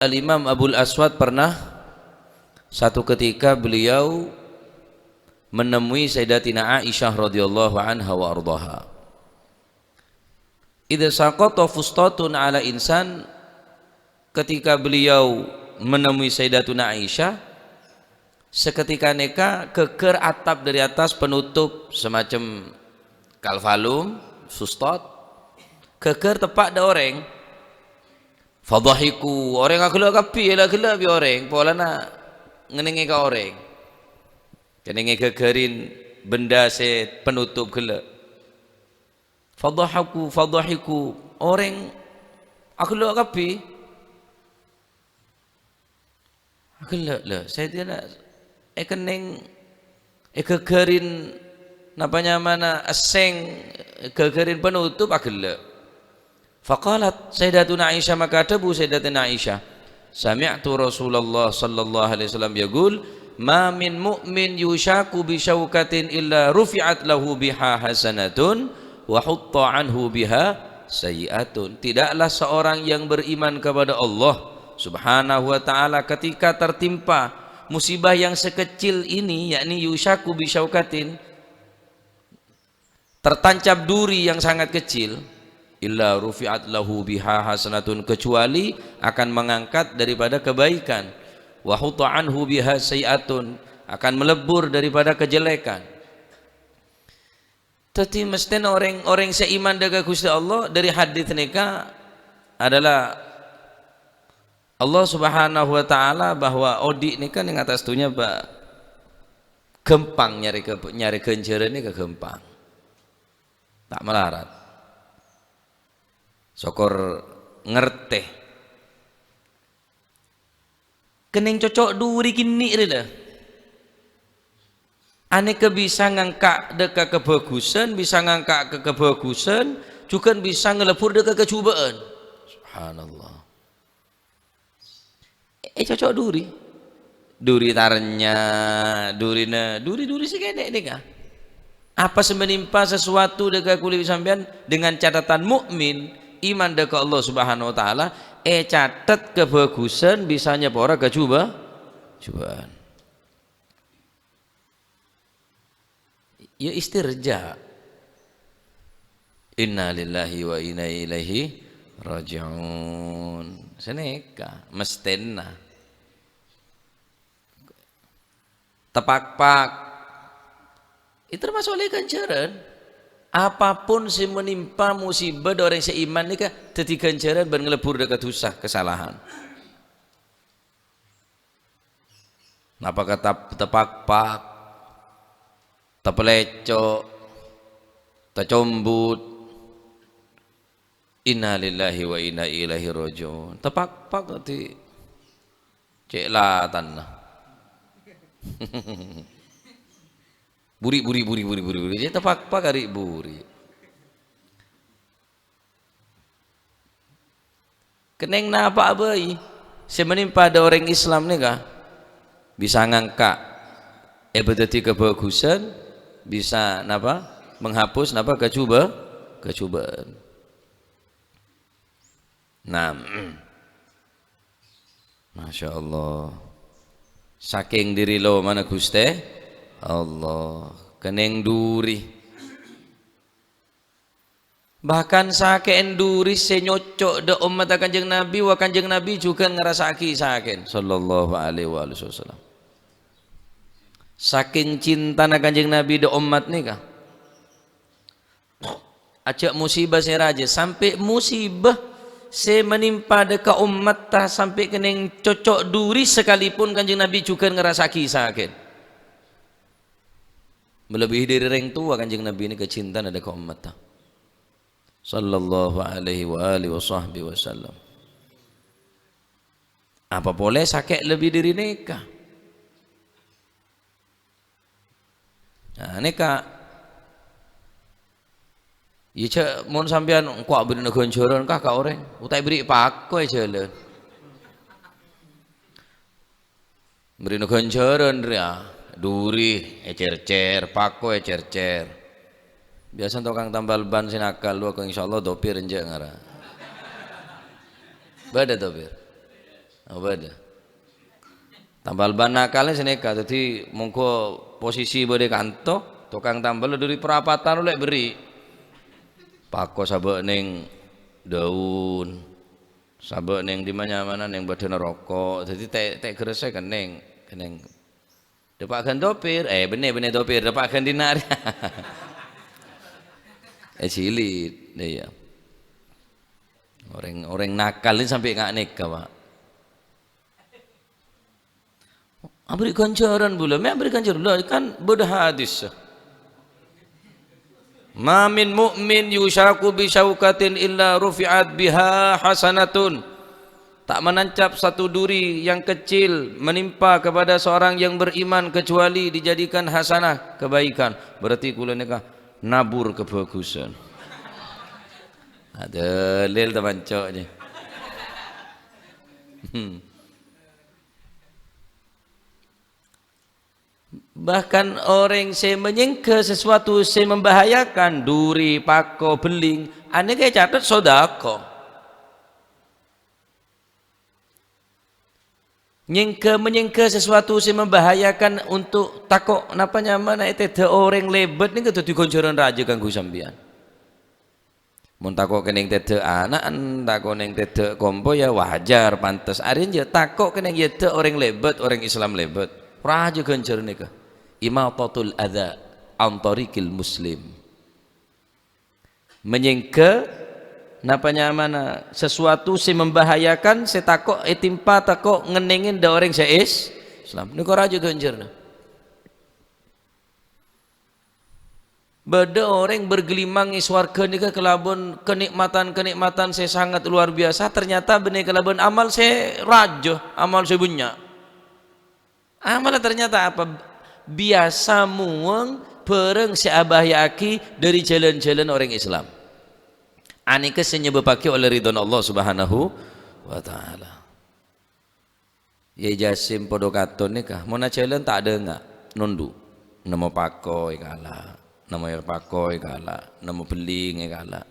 Al-Imam Abul Aswad pernah satu ketika beliau menemui Sayyidatina Aisyah radhiyallahu anha wa ardhaha. Idza saqata fustatun ala insan, ketika beliau menemui Sayyidatuna Aisyah, seketika neka keker atap dari atas penutup semacam kalvalum fustat, keker tepak da orang. Fadhahiku, orang agak kapi lah gelap ya orang, pola nak ngenenge ka orang. Kenenge kekerin benda se penutup gelap. Fadhahiku, orang agak kapi. Gelap lah, saya tidak keneng kekerin napanya mana aseng kekerin penutup gelap. Faqalat Sayyidatuna Aisyah, maka tabu Sayyidatuna Aisyah, sami'tu Rasulullah sallallahu alaihi wasallam yaqul ma min mu'min yushaku bi syaukatin illa rufi'at lahu biha hasanatun wa hutta anhu biha sayi'atun. Tidaklah seorang yang beriman kepada Allah subhanahu wa ta'ala ketika tertimpa musibah yang sekecil ini, yakni yushaku bi syaukatin, tertancap duri yang sangat kecil, illa rufi'at lahu biha hasanatun, kecuali akan mengangkat daripada kebaikan, wa hutta anhu biha sayi'atun, akan melebur daripada kejelekan. Tapi mesti orang seiman dengan Gusti Allah dari hadis nika adalah Allah subhanahu wa ta'ala bahwa odik nika ning atas dunia ba gempang nyari kenceran ni ke gempang, tak melarat. Sokor ngerteh kening cocok duri kini rela aneka bisa ngangkat deka kebagusan, bisa ngangkat ke kebagusan, juga bisa ngelebur deka kecubaan. Subhanallah. Cocok duri tarnya, duri segede deka. Apa semenimpa sesuatu deka kulit sampean dengan catatan mukmin, iman deka Allah subhanahu wa ta'ala, catat kebagusan bisanya pora cobaan. Ya istirja. Inna lillahi wa inna ilaihi raji'un. Seneka mestenna tepak-pak itu termasuk oleh ganjaran. Apapun si menimpa musibah orang seiman ni kah teti ganjaran ben ngelebur dekat dosa kesalahan. Napa kata tepak-pak, tepelecok, tecombut, inna lillahi wa inna ilaihi raji'un. Tepak-pak nanti cek lah tanah. Buri jadi tepak-pak hari buri. Keneng napa abai semenimpa ada orang Islam ni kah bisa ngangkat berarti kebagusan, bisa napa menghapus napa kecubaan. Nah, Masya Allah, saking diri lo mana Guste Allah keneng duri, bahkan saking duri senyocok de umat Kanjeng Nabi, wa Kanjeng Nabi juga ngerasaki saking sallallahu alaihi wasallam. Saking cinta na Kanjeng Nabi de umat ni kah ajak musibah saya raja, sampai musibah saya menimpa deka umat tah sampai keneng cocok duri sekalipun Kanjeng Nabi juga ngerasaki saking. Melebihi dari orang tua Kanjeng Nabi ini kecintaan ada ke umat sallallahu alaihi wa alihi wasallam. Apa boleh sakit lebih dari nikah? Nah nikah ya cak mon sampean kuat beri negonjoran kah ka orang utai beri pakoi jalan beri negonjoran ria duri ecer-cer, pako ecer-cer. Biasa tukang tambal ban sinakal lu, insyaallah dopir enje ngara. Bada dopir. Apa dah? Tambal ban nakalnya seneka. Jadi mongko posisi bode kanto, tukang tambal dari perapatan oleh beri. Pako sabek neng daun, sabek neng di mana neng badan rokok. Jadi tek gresek keneng. Dapatkan dopir, bener dopir, dapatkan dinar. Cilit, dia. Orang nakal ini sampai nggak nikah, Pak. Beri ganjaran belum? Ya beri ganjaran kan bodoh hadis. Ma min mu'min yushaku bi syaukatin illa rufi'at biha hasanatun. Tak menancap satu duri yang kecil menimpa kepada seorang yang beriman kecuali dijadikan hasanah kebaikan. Berarti kula nikah nabur kebagusan. Ada lel teman coknya. Bahkan orang saya menyangka sesuatu saya membahayakan duri, pako, beling, ane kayak catat sodako. Menyangka sesuatu saya membahayakan untuk takok napa nyaman itu orang lebet ni ketu digonjoran raja kanggo sampean. Mun takok keneng tete anak, takok neng tete kompo ya wajar pantas. Arin je takok keneng yete orang lebet, orang Islam lebet. Raja gonjoran nika. Imatatul adza an tariqil muslim. Menyangka napa nyamana sesuatu si membahayakan si takok timpa takok ngenengin da orang si Islam. Niku raja gonjoran. Beda orang bergelimang iswarga nika kelabon kenikmatan saya sangat luar biasa, ternyata benih kelabon amal saya raja, amal saya bunyak. Amal ternyata apa? Biasa muang pereng si abah yaki dari jalan-jalan orang Islam. Anika senyebabake oleh ridwan Allah Subhanahu wa taala. Ya jasim podo katon nikah, mau jalan tak ada enggak nundu. Nama pakoi kalah. Nama pakoi kalah, nama beling kalah.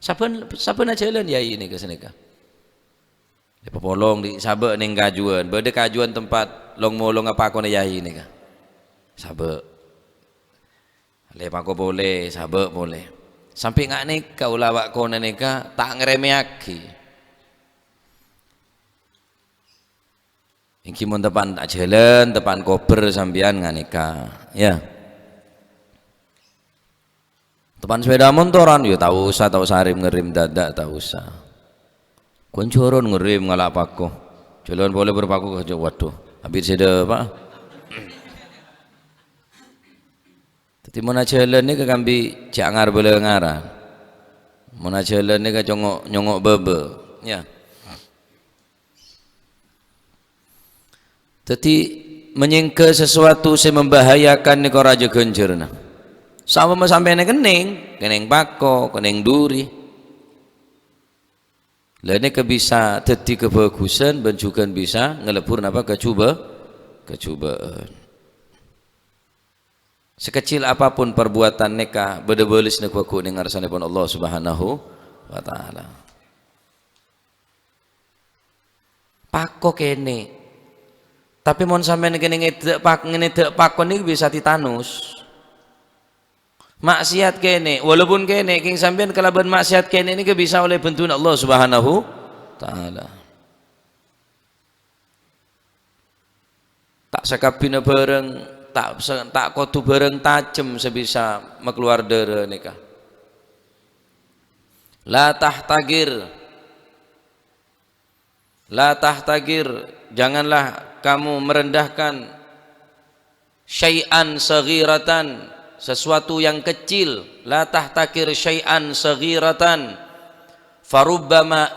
Siapa nak jalan ya ini ke sini kah? Lepas polong di sabek neng kajuan, berde kajuan tempat long molong apa aku ya ini kah? Sabek. Lepas aku boleh, sabek boleh. Sampai ngak nikah ulawak kau nikah tak ngeremeaki. Ingki mun depan tak jalan, depan koper sambian ngak nikah, ya. Depan sepeda motoran, ya tahu usah ngerim dadak tahu usah. Kuncuron ngerim ngalak paku. Jalan boleh berpaku ke waduh. Habis seda pak. Tapi mana jalan ni ke kambi jangar boleh ngaran. Mana jalan ni ke nyongok bebe, ya. Tapi menyingke sesuatu yang membahayakan ni kau raja genjerna. Sama sampai keneng bako, keneng duri. Lainnya bisa teti kebagusan dan juga bisa ngelebur apa kecubaan. Sekecil apapun perbuatan nikah bedebelis nek waku ning ngarsanipun Allah Subhanahu wa taala. Pako kene. Tapi mon sampeyan kene ngedek pakon iki bisa titanus. Maksiat kene walaupun kene king sampean kalaban maksiat kene ini bisa oleh bantuan Allah Subhanahu taala. Tak sakapina bareng tak kotu bareng tajem sebisa makluar dere nikah. La tahtagir janganlah kamu merendahkan syai'an saghiratan sesuatu yang kecil. La tahtakir syai'an saghiratan farubbama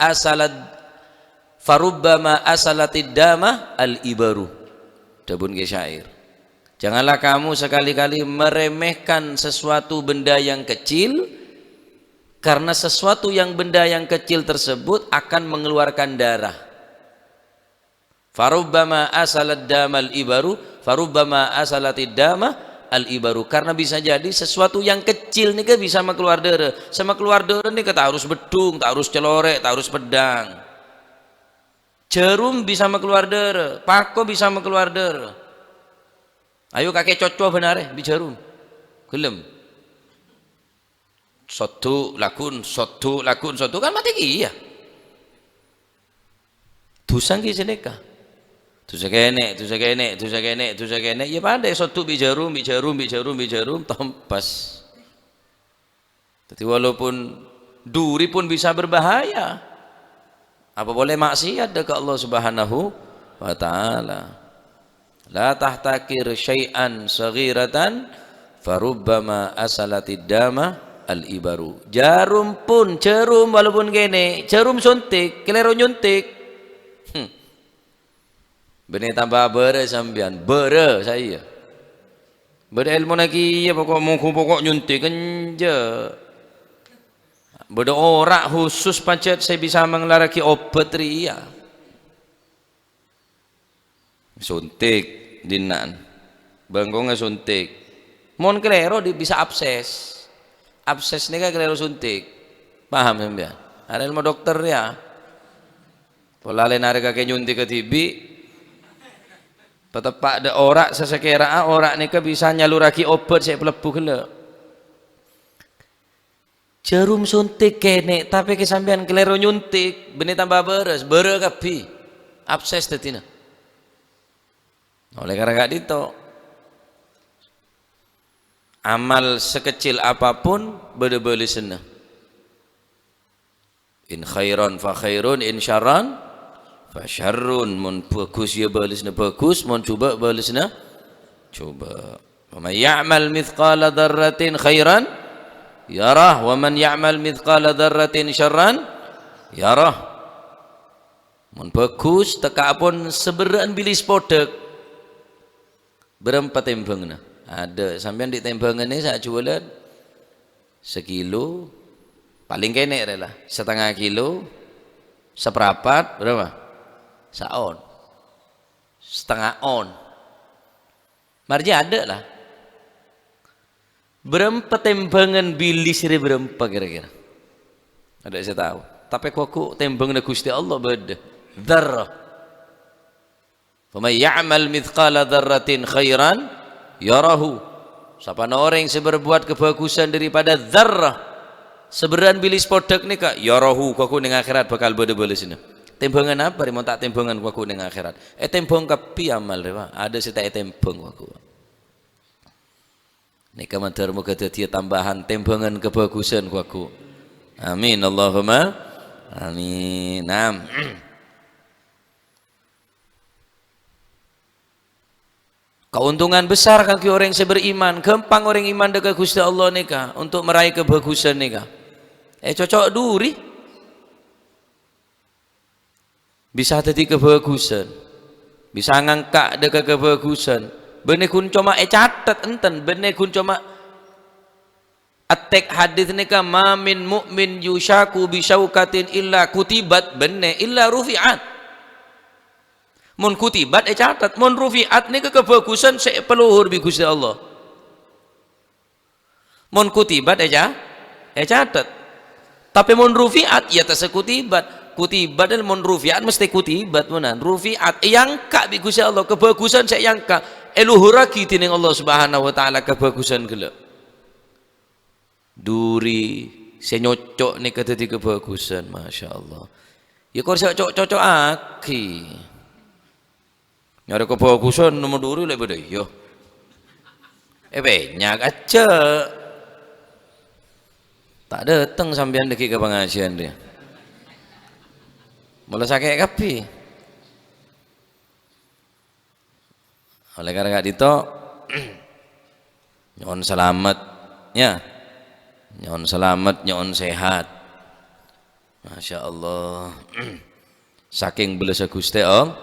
asalatid damah al-ibaru. Dabun ke syair. Janganlah kamu sekali-kali meremehkan sesuatu benda yang kecil, karena sesuatu benda yang kecil tersebut akan mengeluarkan darah. Farubbama asalad damal ibaru farubbama asalatid damah al-ibaru, karena bisa jadi sesuatu yang kecil nih bisa keluar darah. Sama keluar darah nih tak harus bedung, tak harus celorek, tak harus pedang. Jarum bisa mengeluar darah, pako bisa mengeluar darah. Ayo kakek cocok benar bi jarum. Gelem. Satu lakun kan mati iya. Dusang ki seneka. Dosa kene. Ya pandai satu bi jarum tompas. Jadi walaupun duri pun bisa berbahaya. Apa boleh maksiat dekat Allah Subhanahu wa taala. La tahtakir syai'an saghiratan farubbama asalatid dama al-ibaru. Jarum walaupun gini, jarum suntik, kelero nyuntik. Benih tambah bere sambian, bere saya. Bere ilmu lagi ya pokok nyuntik kenje. Beda orang khusus pancet saya bisa mengelaraki obat ria. Suntik dinan. Bangkongnya suntik. Mon kelero bisa abses. Abses ini kan kelero suntik. Paham sampean? Ada ilmu dokter ya. Pola lain hari kakek nyuntik ke tibi. Petepak ada orang sesekira orang ni bisa nyaluraki obat saya pelebu kele. Jarum suntik kene tapi kesambian kelero nyuntik benih tambah beres kapi abses tetina. Oleh karena gak dito amal sekecil apapun beda-beda senah. In khairan fa khairun, in syarran fa syarrun. Mun bagus ya balisna bagus, mun coba balisna coba. Wa may ya'mal mithqala dzarratin khairan yarah, wa man ya'mal mithqala dzarratin syarran yarah. Mun bagus teka pun seberaan bilis podek berempat tembangna. Ada sampean di tembangan ini saya jualan sekilo paling kene lah, setengah kilo, seperapat berapa? Saon, setengah on. Marji ada lah. Berapa tembangan bilis ini berapa kira-kira? Ada saya tahu. Tapi aku tembangan Gusti Allah beda. Dzarrah. Faman ya'mal mithqala dzarratin khairan yarahu. Siapa orang yang berbuat kebagusan daripada dzarrah, seberan bilis podek nika yarahu aku ning akhirat bakal beda-beda sini. Tembangan apa mau tak tembangan aku ning akhirat? Tembang kapi amal dewa. Ada sita tembang aku. Nika mantar muga dadi tambahan tembangan kebagusan aku. Amin Allahumma amin. Naam. Keuntungan besar kaki orang yang beriman, gampang orang iman dekat Gusti Allah nika untuk meraih kebagusan nika. Cocok duri. Bisa jadi kebagusan. Bisa ngangkat dekat kebagusan. Benih kun cuma catat enten, benih kun cuma atek hadis nika ma min mu'min yushaku bi syaukatin illa kutibat benih illa rufi'at. Mun kutibat catat, mun rufi'at nika kebagusan saya peluhur bi Gusti Allah. Mun kutibat catat. Tapi mun rufi'at ya tasekutibat. Kutibat dan mun rufi'at mesti kutibat menan. Rufi'at yang ka bi Gusti Allah kebagusan saya yang ka eluhuraki tining Allah Subhanahu wa taala kebagusan gila. Duri saya nyocok nika dadi kebagusan, masyaallah. Ya kok cocok aki. Nyari kebagusan nomor duri lek beda yo. Banyak aja. Tak datang sampean deki ke pengajian dia. Mulai sakit kapi. Oleh karena itu nyon selamat ya. Nyon selamat, nyon sehat. Masya Allah. Saking belas Gusti Allah.